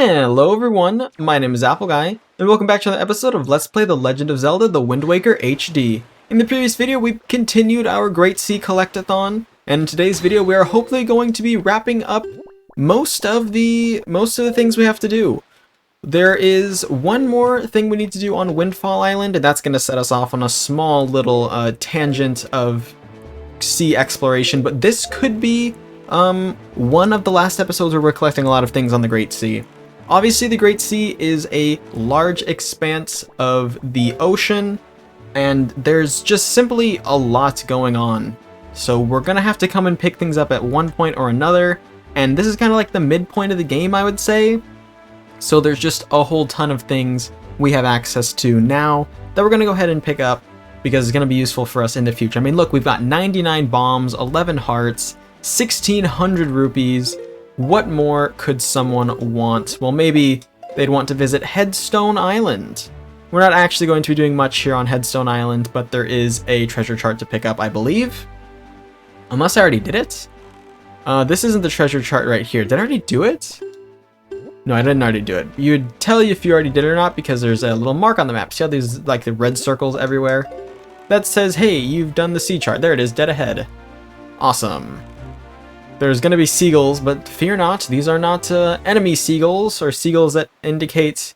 Hello everyone, my name is Apple Guy, and welcome back to another episode of Let's Play The Legend of Zelda The Wind Waker HD. In the previous video, we continued our Great Sea Collectathon, and in today's video, we are hopefully going to be wrapping up most of the things we have to do. There is one more thing we need to do on Windfall Island, and that's going to set us off on a small little tangent of sea exploration, but this could be one of the last episodes where we're collecting a lot of things on the Great Sea. Obviously, the Great Sea is a large expanse of the ocean, and there's just simply a lot going on. So we're gonna have to come and pick things up at one point or another, and this is kind of like the midpoint of the game, I would say. So there's just a whole ton of things we have access to now that we're gonna go ahead and pick up because it's gonna be useful for us in the future. I mean, look, we've got 99 bombs, 11 hearts, 1,600 rupees. What more could someone want? Well, maybe they'd want to visit Headstone Island. We're not actually going to be doing much here on Headstone Island, but there is a treasure chart to pick up, I believe. Unless I already did it? This isn't the treasure chart right here. Did I already do it? No, I didn't already do it. You would tell you if you already did it or not because there's a little mark on the map. See how there's like the red circles everywhere? That says, hey, you've done the sea chart. There it is, dead ahead. Awesome. There's going to be seagulls, but fear not, these are not enemy seagulls, or seagulls that indicate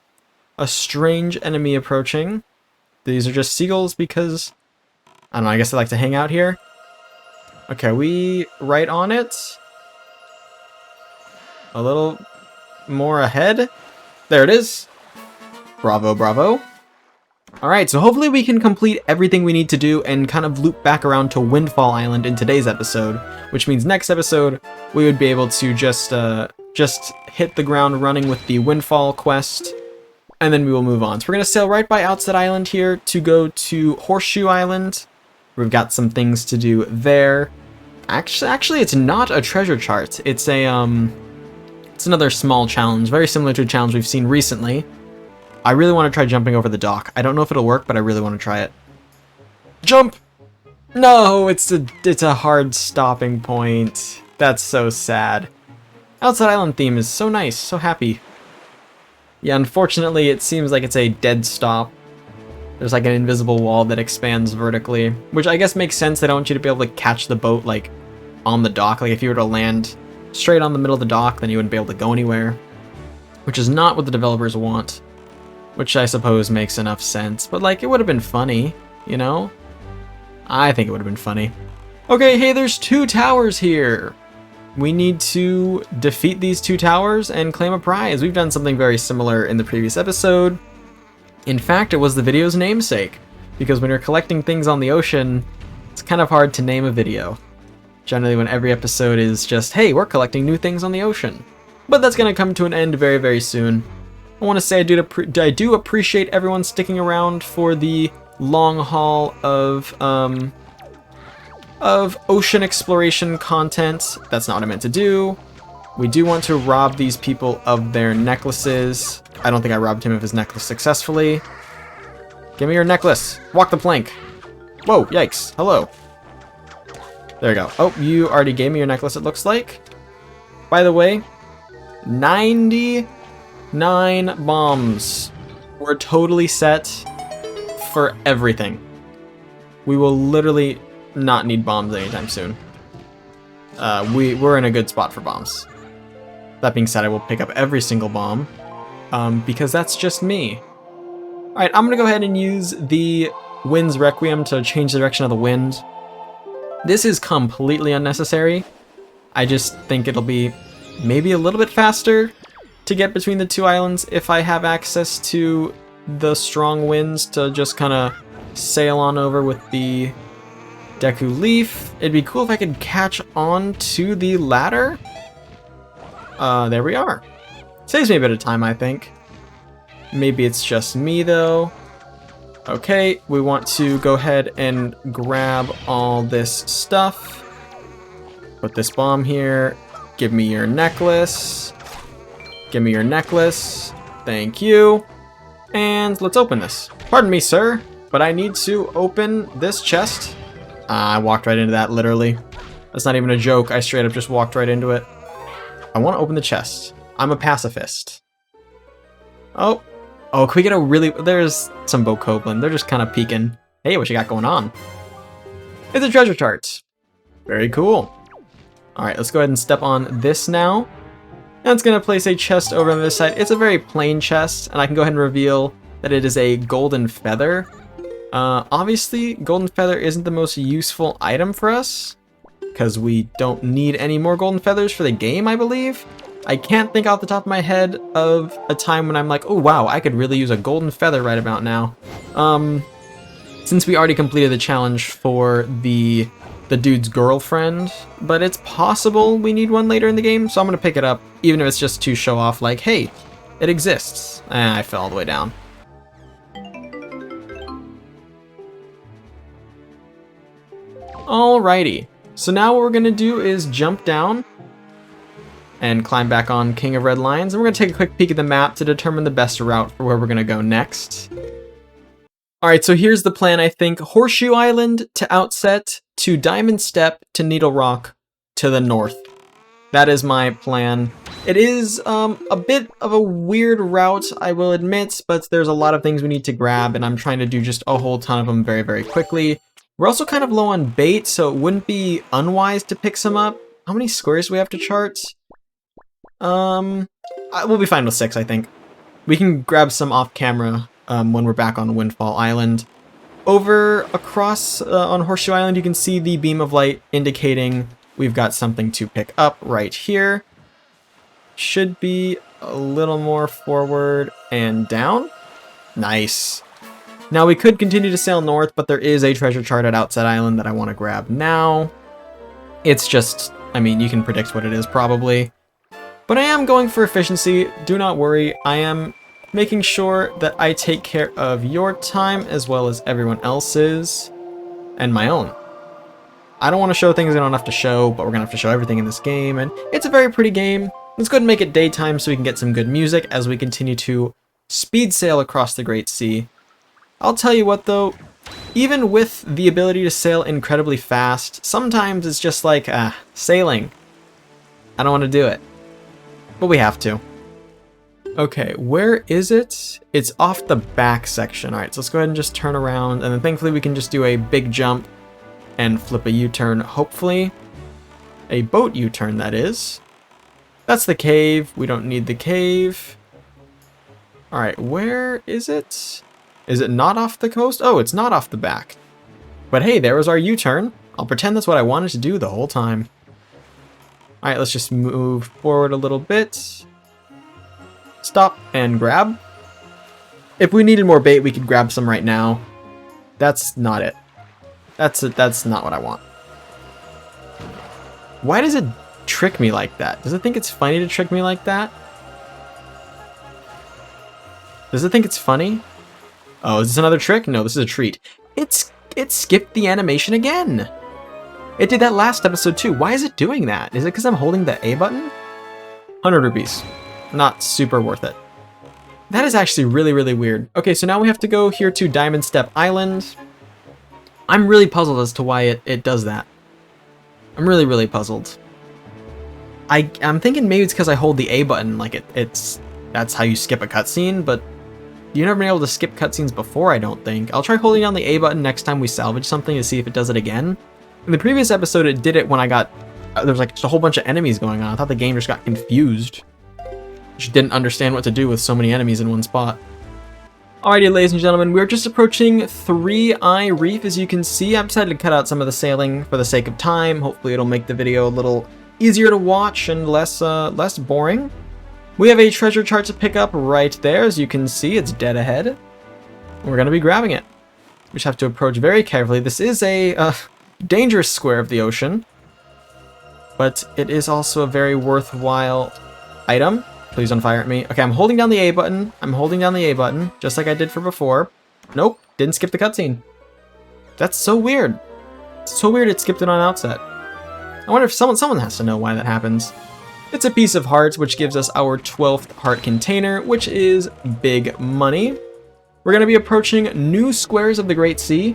a strange enemy approaching. These are just seagulls because, I don't know, I guess they like to hang out here. Okay, we right on it. A little more ahead. There it is. Bravo, bravo. Alright, so hopefully we can complete everything we need to do and kind of loop back around to Windfall Island in today's episode, which means next episode we would be able to just hit the ground running with the Windfall quest, and then we will move on. So we're going to sail right by Outset Island here to go to Horseshoe Island. We've got some things to do there. Actually, it's not a treasure chart. It's a it's another small challenge, very similar to a challenge we've seen recently. I really want to try jumping over the dock. I don't know if it'll work, but I really want to try it. Jump! No, it's a hard stopping point. That's so sad. Outside Island theme is so nice, so happy. Yeah, unfortunately, it seems like it's a dead stop. There's like an invisible wall that expands vertically, which I guess makes sense. They don't want you to be able to catch the boat like on the dock. Like if you were to land straight on the middle of the dock, then you wouldn't be able to go anywhere, which is not what the developers want. Which I suppose makes enough sense, but like it would have been funny, you know? I think it would have been funny. Okay, hey, there's 2 towers here. We need to defeat these 2 towers and claim a prize. We've done something very similar in the previous episode. In fact, it was the video's namesake, because when you're collecting things on the ocean, it's kind of hard to name a video. Generally, when every episode is just, hey, we're collecting new things on the ocean. But that's going to come to an end very, very soon. I want to say I do appreciate everyone sticking around for the long haul of ocean exploration content. That's not what I meant to do. We do want to rob these people of their necklaces. I don't think I robbed him of his necklace successfully. Give me your necklace. Walk the plank. Whoa, yikes. Hello. There you go. Oh, you already gave me your necklace, it looks like. By the way, 99 bombs. We're totally set for everything. We will literally not need bombs anytime soon. We're in a good spot for bombs. That being said, I will pick up every single bomb, because that's just me. Alright, I'm gonna go ahead and use the Wind's Requiem to change the direction of the wind. This is completely unnecessary. I just think it'll be maybe a little bit faster to get between the 2 islands if I have access to the strong winds to just kind of sail on over with the Deku Leaf. It'd be cool if I could catch on to the ladder. There we are. Saves me a bit of time, I think. Maybe it's just me, though. Okay, we want to go ahead and grab all this stuff. Put this bomb here. Give me your necklace. Give me your necklace. Thank you. And let's open this. Pardon me, sir, but I need to open this chest. I walked right into that, literally. That's not even a joke. I straight up just walked right into it. I want to open the chest. I'm a pacifist. Oh, oh, can we get a really... There's some Bokoblin. They're just kind of peeking. Hey, what you got going on? It's a treasure chart. Very cool. All right, let's go ahead and step on this now. And it's going to place a chest over on this side. It's a very plain chest, and I can go ahead and reveal that it is a golden feather. Obviously, golden feather isn't the most useful item for us, because we don't need any more golden feathers for the game, I believe. I can't think off the top of my head of a time when I'm like, oh wow, I could really use a golden feather right about now. Since we already completed the challenge for the dude's girlfriend, but it's possible we need one later in the game, so I'm gonna pick it up, even if it's just to show off like, hey, it exists. I fell all the way down. Alrighty, so now what we're gonna do is jump down and climb back on King of Red Lions, and we're gonna take a quick peek at the map to determine the best route for where we're gonna go next. Alright, so here's the plan, I think. Horseshoe Island to Outset, to Diamond Step, to Needle Rock, to the north. That is my plan. It is a bit of a weird route, I will admit, but there's a lot of things we need to grab, and I'm trying to do just a whole ton of them very, very quickly. We're also kind of low on bait, so it wouldn't be unwise to pick some up. How many squares do we have to chart? We'll be fine with 6, I think. We can grab some off camera when we're back on Windfall Island. Over across on Horseshoe Island, you can see the beam of light indicating we've got something to pick up right here. Should be a little more forward and down. Nice. Now we could continue to sail north, but there is a treasure chart at Outset Island that I want to grab now. It's just, I mean, you can predict what it is probably. But I am going for efficiency. Do not worry. I am making sure that I take care of your time as well as everyone else's and my own. I don't want to show things I don't have to show, but we're going to have to show everything in this game, and it's a very pretty game. Let's go ahead and make it daytime so we can get some good music as we continue to speed sail across the Great Sea. I'll tell you what though, even with the ability to sail incredibly fast, sometimes it's just like, sailing. I don't want to do it, but we have to. Okay, where is it? It's off the back section. All right, so let's go ahead and just turn around, and then thankfully we can just do a big jump and flip a U-turn, hopefully. A boat U-turn, that is. That's the cave. We don't need the cave. All right, where is it? Is it not off the coast? Oh, it's not off the back. But hey, there was our U-turn. I'll pretend that's what I wanted to do the whole time. All right, let's just move forward a little bit. Stop and grab. If we needed more bait, we could grab some right now. That's not it. That's not what I want. Why does it trick me like that? Does it think it's funny to trick me like that? Does it think it's funny? Oh, is this another trick? No, this is a treat. It skipped the animation again. It did that last episode too. Why is it doing that? Is it because I'm holding the A button? 100 rupees. Not super worth it. That is actually really, really weird. Okay, so now we have to go here to Diamond Step Island. I'm really puzzled as to why it does that. I'm really, really puzzled. I'm thinking maybe it's because I hold the A button, like that's how you skip a cutscene, but you've never been able to skip cutscenes before, I don't think. I'll try holding down the A button next time we salvage something to see if it does it again. In the previous episode, it did it when I got... there was like just a whole bunch of enemies going on. I thought the game just got confused. Just didn't understand what to do with so many enemies in one spot. Alrighty, ladies and gentlemen, we're just approaching 3 Eye Reef. As you can see, I've decided to cut out some of the sailing for the sake of time. Hopefully it'll make the video a little easier to watch and less boring. We have a treasure chart to pick up right there. As you can see, it's dead ahead. We're going to be grabbing it. We just have to approach very carefully. This is a dangerous square of the ocean, but it is also a very worthwhile item. Please don't fire at me. Okay, I'm holding down the A button. I'm holding down the A button, just like I did for before. Nope, didn't skip the cutscene. That's so weird. It's so weird it skipped it on Outset. I wonder if someone has to know why that happens. It's a piece of hearts, which gives us our 12th heart container, which is big money. We're going to be approaching new squares of the Great Sea,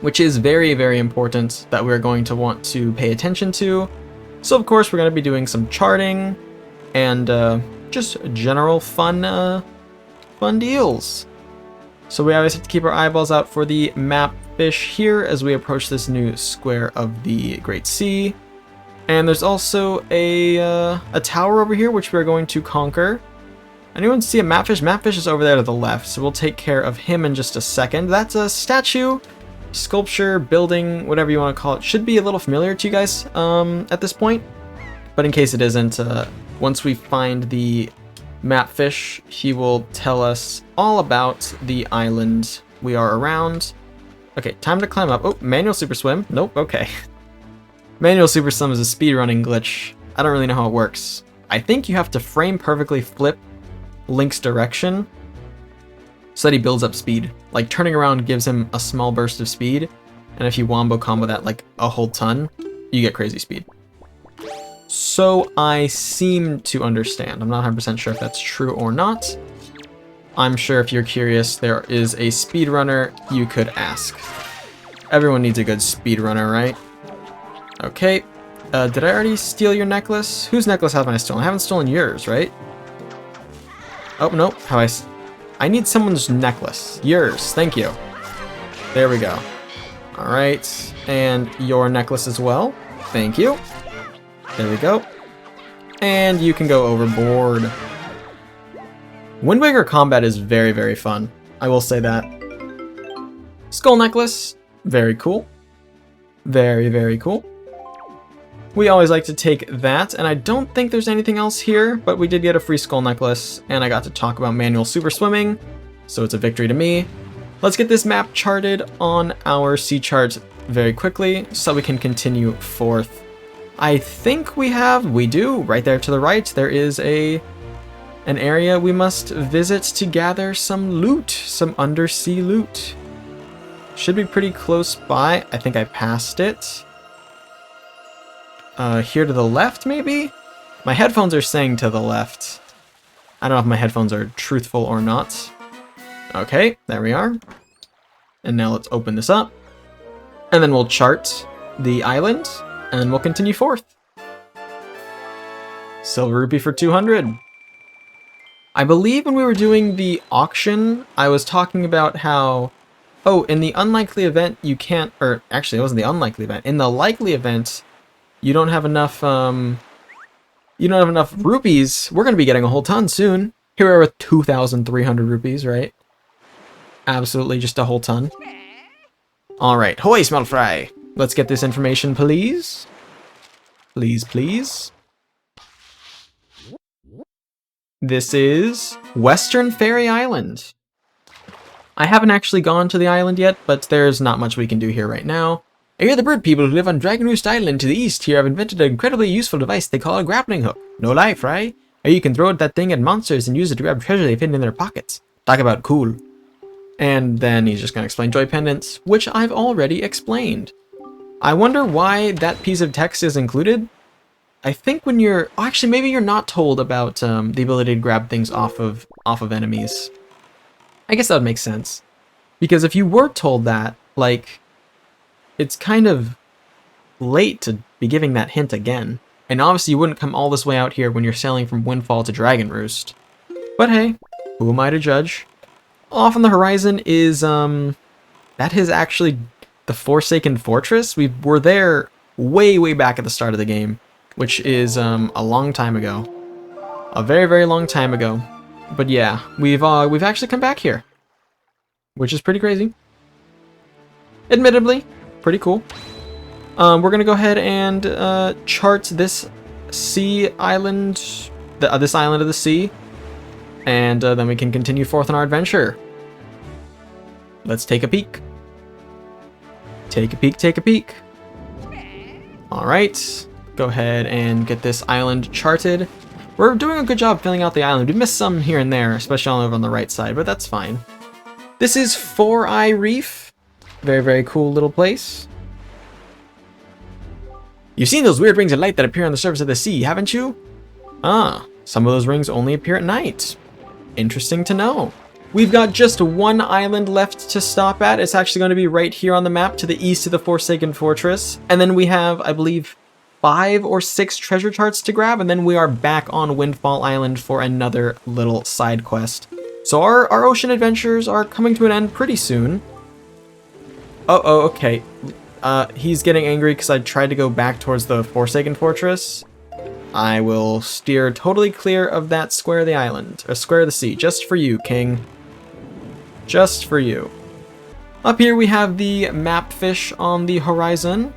which is very, very important that we're going to want to pay attention to. So, of course, we're going to be doing some charting and just general fun fun deals. So we always have to keep our eyeballs out for the map fish here as we approach this new square of the Great Sea. And there's also a tower over here which we're going to conquer. Anyone see a mapfish? Mapfish is over there to the left, so we'll take care of him in just a second. That's a statue, sculpture, building, whatever you want to call it. Should be a little familiar to you guys at this point. But in case it isn't, once we find the mapfish, he will tell us all about the island we are around. Okay, time to climb up. Oh, manual super swim. Nope, okay. Manual super swim is a speedrunning glitch. I don't really know how it works. I think you have to frame perfectly flip Link's direction so that he builds up speed. Like turning around gives him a small burst of speed, and if you wombo combo that like a whole ton, you get crazy speed. So I seem to understand. I'm not 100% sure if that's true or not. I'm sure if you're curious, there is a speedrunner you could ask. Everyone needs a good speedrunner, right? Okay. Did I already steal your necklace? Whose necklace haven't I stolen? I haven't stolen yours, right? Oh, no. I need someone's necklace. Yours. Thank you. There we go. Alright. And your necklace as well. Thank you. There we go. And you can go overboard. Wind Waker combat is very, very fun. I will say that. Skull necklace. Very cool. Very, very cool. We always like to take that, and I don't think there's anything else here, but we did get a free skull necklace, and I got to talk about manual super swimming, so it's a victory to me. Let's get this map charted on our sea chart very quickly, so we can continue forth. I think we do, right there to the right, there is an area we must visit to gather some loot, some undersea loot. Should be pretty close by. I think I passed it. Here to the left, maybe? My headphones are saying to the left. I don't know if my headphones are truthful or not. Okay, there we are. And now let's open this up. And then we'll chart the island, and then we'll continue forth. Silver rupee for 200. I believe when we were doing the auction, I was talking about how, oh, in the unlikely event you can't, or actually it wasn't the unlikely event, in the likely event you don't have enough rupees, we're going to be getting a whole ton soon. Here we are with 2,300 rupees, right? Absolutely just a whole ton. Alright, hoy smell fry. Let's get this information, please. Please, please. This is Western Fairy Island. I haven't actually gone to the island yet, but there's not much we can do here right now. I hear the bird people who live on Dragon Roost Island to the east here have invented an incredibly useful device they call a grappling hook. No lie, Fry. Or you can throw that thing at monsters and use it to grab treasure they've hidden in their pockets. Talk about cool. And then he's just going to explain joy pendants, which I've already explained. I wonder why that piece of text is included. I think when you're... Oh, actually, maybe you're not told about the ability to grab things off of enemies. I guess that would make sense. Because if you were told that, like... It's kind of late to be giving that hint again. And obviously you wouldn't come all this way out here when you're sailing from Windfall to Dragon Roost. But hey, who am I to judge? Off on the horizon is, that is actually the Forsaken Fortress. We were there way, way back at the start of the game, which is, a long time ago. A very, very long time ago. But yeah, we've actually come back here, which is pretty crazy. Admittedly, pretty cool. We're gonna go ahead and chart this sea island, this island of the sea, and then we can continue forth on our adventure. Let's take a peek. Take a peek, take a peek. All right, go ahead and get this island charted. We're doing a good job filling out the island. We missed some here and there, especially over on the right side, but that's fine. This is Four Eye Reef. Very, very cool little place. You've seen those weird rings of light that appear on the surface of the sea, haven't you? Ah, some of those rings only appear at night. Interesting to know. We've got just one island left to stop at. It's actually going to be right here on the map to the east of the Forsaken Fortress. And then we have, I believe, 5 or 6 treasure charts to grab, and then we are back on Windfall Island for another little side quest. So our ocean adventures are coming to an end pretty soon. Oh, okay. He's getting angry because I tried to go back towards the Forsaken Fortress. I will steer totally clear of that square of the island, or square of the sea, just for you, King. Just for you. Up here we have the map fish on the horizon.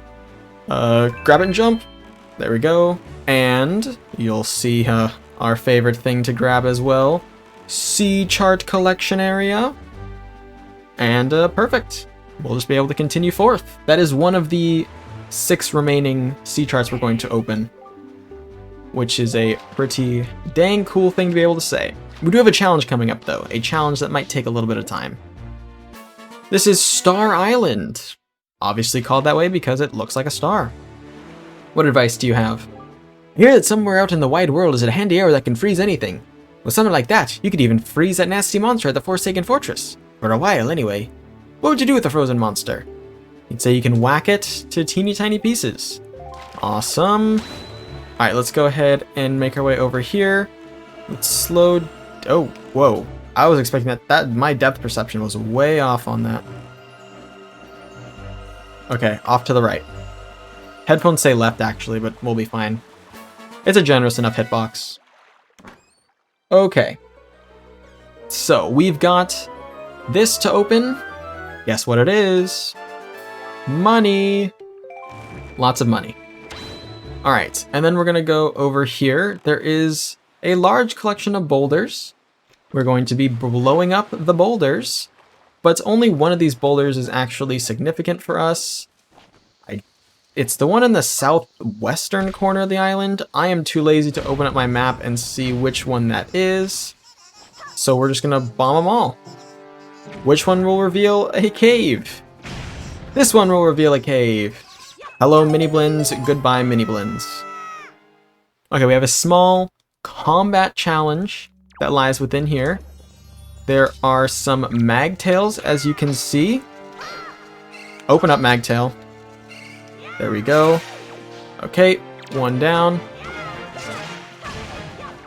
Grab it and jump. There we go. And you'll see our favorite thing to grab as well. Sea chart collection area. And perfect. We'll just be able to continue forth. That is one of the 6 remaining sea charts we're going to open, which is a pretty dang cool thing to be able to say. We do have a challenge coming up though, a challenge that might take a little bit of time. This is Star Island, obviously called that way because it looks like a star. What advice do you have? I hear that somewhere out in the wide world is a handy arrow that can freeze anything. With something like that, you could even freeze that nasty monster at the Forsaken Fortress. For a while anyway. What would you do with a frozen monster? You'd say you can whack it to teeny tiny pieces. Awesome. Alright, let's go ahead and make our way over here. Let's slow... Oh, whoa. I was expecting that my depth perception was way off on that. Okay, off to the right. Headphones say left actually, but we'll be fine. It's a generous enough hitbox. Okay. So, we've got this to open. Guess what it is? Money. Lots of money. Alright, and then we're gonna go over here. There is a large collection of boulders. We're going to be blowing up the boulders, but only one of these boulders is actually significant for us. It's the one in the southwestern corner of the island. I am too lazy to open up my map and see which one that is, so we're just gonna bomb them all. Which one will reveal a cave? This one will reveal a cave. Hello, mini blends. Goodbye, mini blends. Okay, we have a small combat challenge that lies within here. There are some magtails, as you can see. Open up, magtail. There we go. Okay, one down.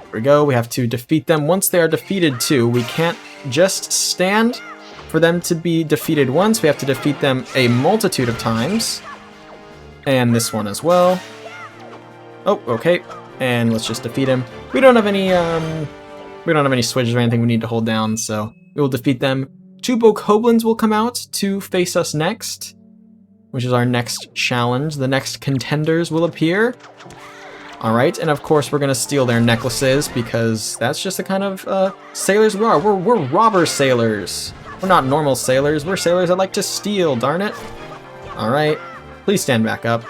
There we go. We have to defeat them. Once they are defeated too, we can't just stand for them to be defeated once. We have to defeat them a multitude of times. And this one as well. Oh, okay. And let's just defeat him. We don't have any switches or anything we need to hold down, so we will defeat them. 2 bokoblins will come out to face us next, which is our next challenge. The next contenders will appear. Alright, and of course we're gonna steal their necklaces because that's just the kind of sailors we are. We're robber sailors. We're not normal sailors. We're sailors that like to steal, darn it. Alright, please stand back up.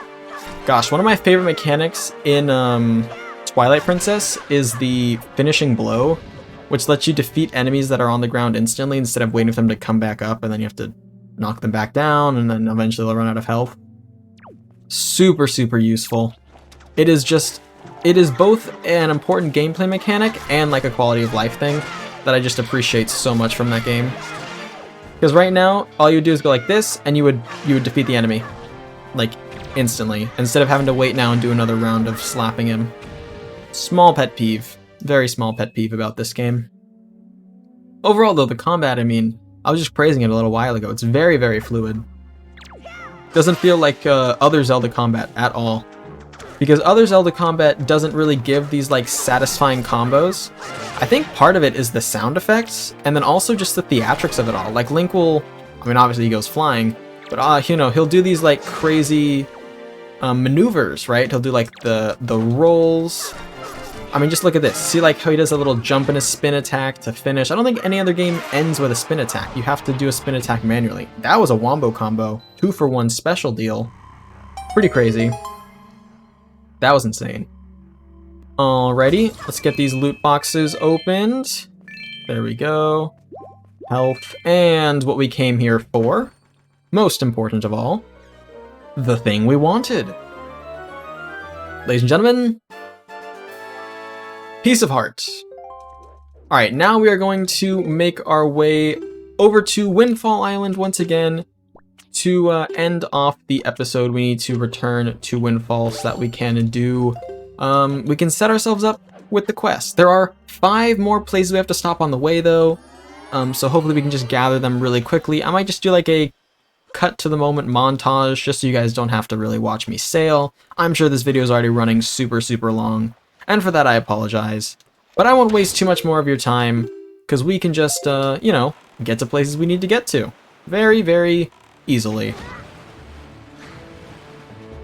Gosh, one of my favorite mechanics in Twilight Princess is the finishing blow, which lets you defeat enemies that are on the ground instantly instead of waiting for them to come back up, and then you have to knock them back down, and then eventually they'll run out of health. Super, super useful. It is both an important gameplay mechanic and like a quality of life thing that I just appreciate so much from that game. Because right now, all you would do is go like this, and you would defeat the enemy, like instantly, instead of having to wait now and do another round of slapping him. Small pet peeve, very small pet peeve about this game. Overall though, the combat, I mean, I was just praising it a little while ago. It's very, very fluid. Doesn't feel like other Zelda combat at all. Because other Zelda combat doesn't really give these like satisfying combos. I think part of it is the sound effects, and then also just the theatrics of it all. Like Link will, I mean obviously he goes flying, but you know, he'll do these like crazy maneuvers, right? He'll do like the rolls. I mean, just look at this. See like how he does a little jump and a spin attack to finish. I don't think any other game ends with a spin attack. You have to do a spin attack manually. That was a wombo combo. 2-for-1 special deal. Pretty crazy. That was insane. Alrighty, let's get these loot boxes opened. There we go. Health, and what we came here for. Most important of all, the thing we wanted. Ladies and gentlemen, Piece of Heart. Alright, now we are going to make our way over to Windfall Island once again. To end off the episode, we need to return to Windfall so that we can do... we can set ourselves up with the quest. There are 5 more places we have to stop on the way, though. so hopefully we can just gather them really quickly. I might just do like a cut to the moment montage just so you guys don't have to really watch me sail. I'm sure this video is already running super long, and for that I apologize. But I won't waste too much more of your time, because we can just, you know, get to places we need to get to. Very easily.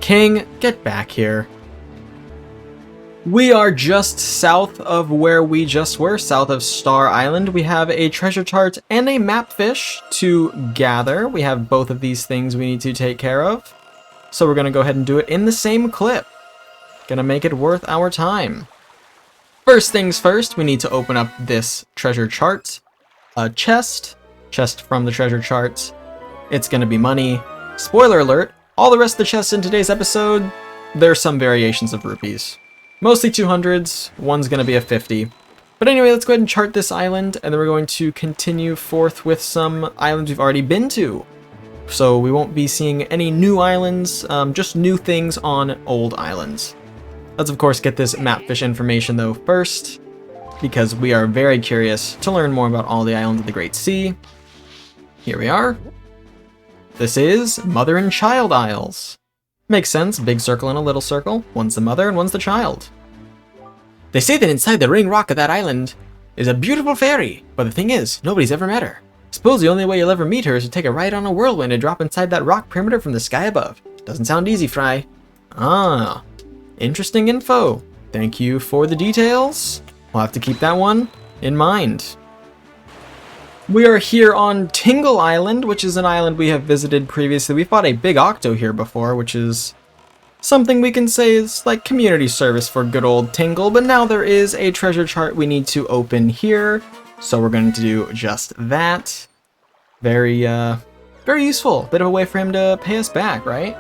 King, get back here. We are just south of where we just were, south of Star Island. We have a treasure chart and a map fish to gather. We have both of these things we need to take care of. So we're going to go ahead and do it in the same clip. Gonna make it worth our time. First things first, we need to open up this treasure chart. A chest from the treasure chart. It's gonna be money. Spoiler alert, all the rest of the chests in today's episode, there's some variations of rupees. Mostly 200s, one's gonna be a 50. But anyway, let's go ahead and chart this island, and then we're going to continue forth with some islands we've already been to. So we won't be seeing any new islands, just new things on old islands. Let's of course get this map fish information though first, because we are very curious to learn more about all the islands of the Great Sea. Here we are. This is Mother and Child Isles. Makes sense, big circle and a little circle. One's the mother and one's the child. They say that inside the ring rock of that island is a beautiful fairy, but the thing is, nobody's ever met her. Suppose the only way you'll ever meet her is to take a ride on a whirlwind and drop inside that rock perimeter from the sky above. Doesn't sound easy, Fry. Ah, interesting info. Thank you for the details. We'll have to keep that one in mind. We are here on Tingle Island, which is an island we have visited previously. We fought a big octo here before, which is something we can say is like community service for good old Tingle, but now there is a treasure chart we need to open here, so we're going to do just that. Very useful. Bit of a way for him to pay us back, right?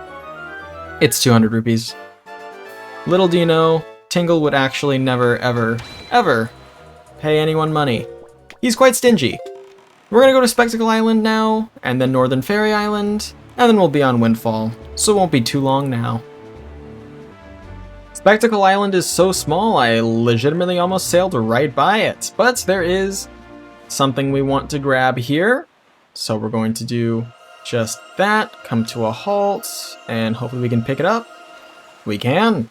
It's 200 rupees. Little do you know, Tingle would actually never, ever pay anyone money. He's quite stingy. We're gonna go to Spectacle Island now, and then Northern Fairy Island, and then we'll be on Windfall, so it won't be too long now. Spectacle Island is so small, I legitimately almost sailed right by it, but there is something we want to grab here, so we're going to do just that, come to a halt, and hopefully we can pick it up. We can.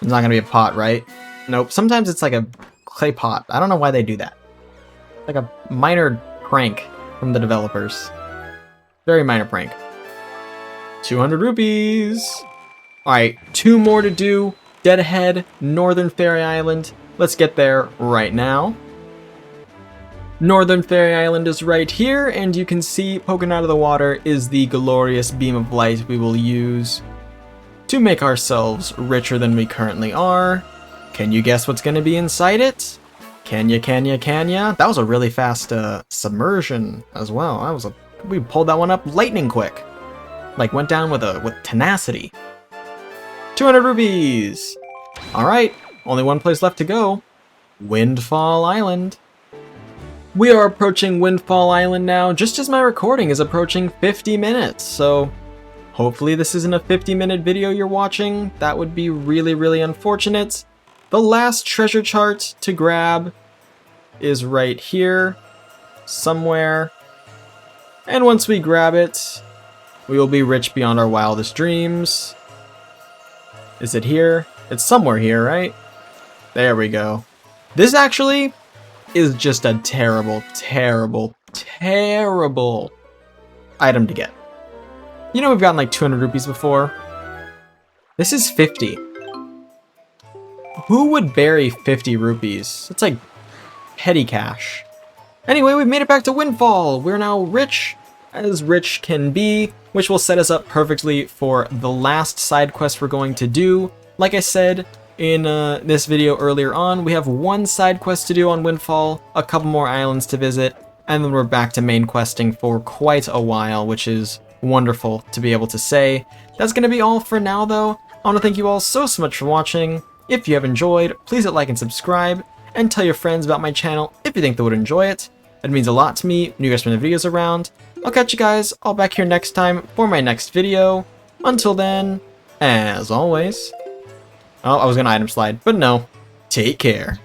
It's not gonna be a pot, right? Nope, sometimes it's like a clay pot. I don't know why they do that. Like a minor prank from the developers. Very minor prank. 200 rupees. Alright, 2 more to do. Dead ahead, Northern Fairy Island. Let's get there right now. Northern Fairy Island is right here, and you can see poking out of the water is the glorious beam of light we will use to make ourselves richer than we currently are. Can you guess what's going to be inside it? Can ya? That was a really fast submersion as well. We pulled that one up lightning quick. Like went down with tenacity. 200 rupees. All right, only one place left to go. Windfall Island. We are approaching Windfall Island now, just as my recording is approaching 50 minutes. So hopefully this isn't a 50-minute video you're watching. That would be really unfortunate. The last treasure chart to grab is right here, somewhere. And once we grab it, we will be rich beyond our wildest dreams. Is it here? It's somewhere here, right? There we go. This actually is just a terrible item to get. You know we've gotten like 200 rupees before? This is 50. Who would bury 50 rupees? It's like petty cash. Anyway, we've made it back to Windfall. We're now rich as rich can be, which will set us up perfectly for the last side quest we're going to do. Like I said in this video earlier on, we have one side quest to do on Windfall, a couple more islands to visit, and then we're back to main questing for quite a while, which is wonderful to be able to say. That's going to be all for now, though. I want to thank you all so much for watching. If you have enjoyed, please hit like and subscribe, and tell your friends about my channel if you think they would enjoy it. It means a lot to me when you guys bring the videos around. I'll catch you guys all back here next time for my next video. Until then, as always... Oh, I was gonna item slide, but no. Take care.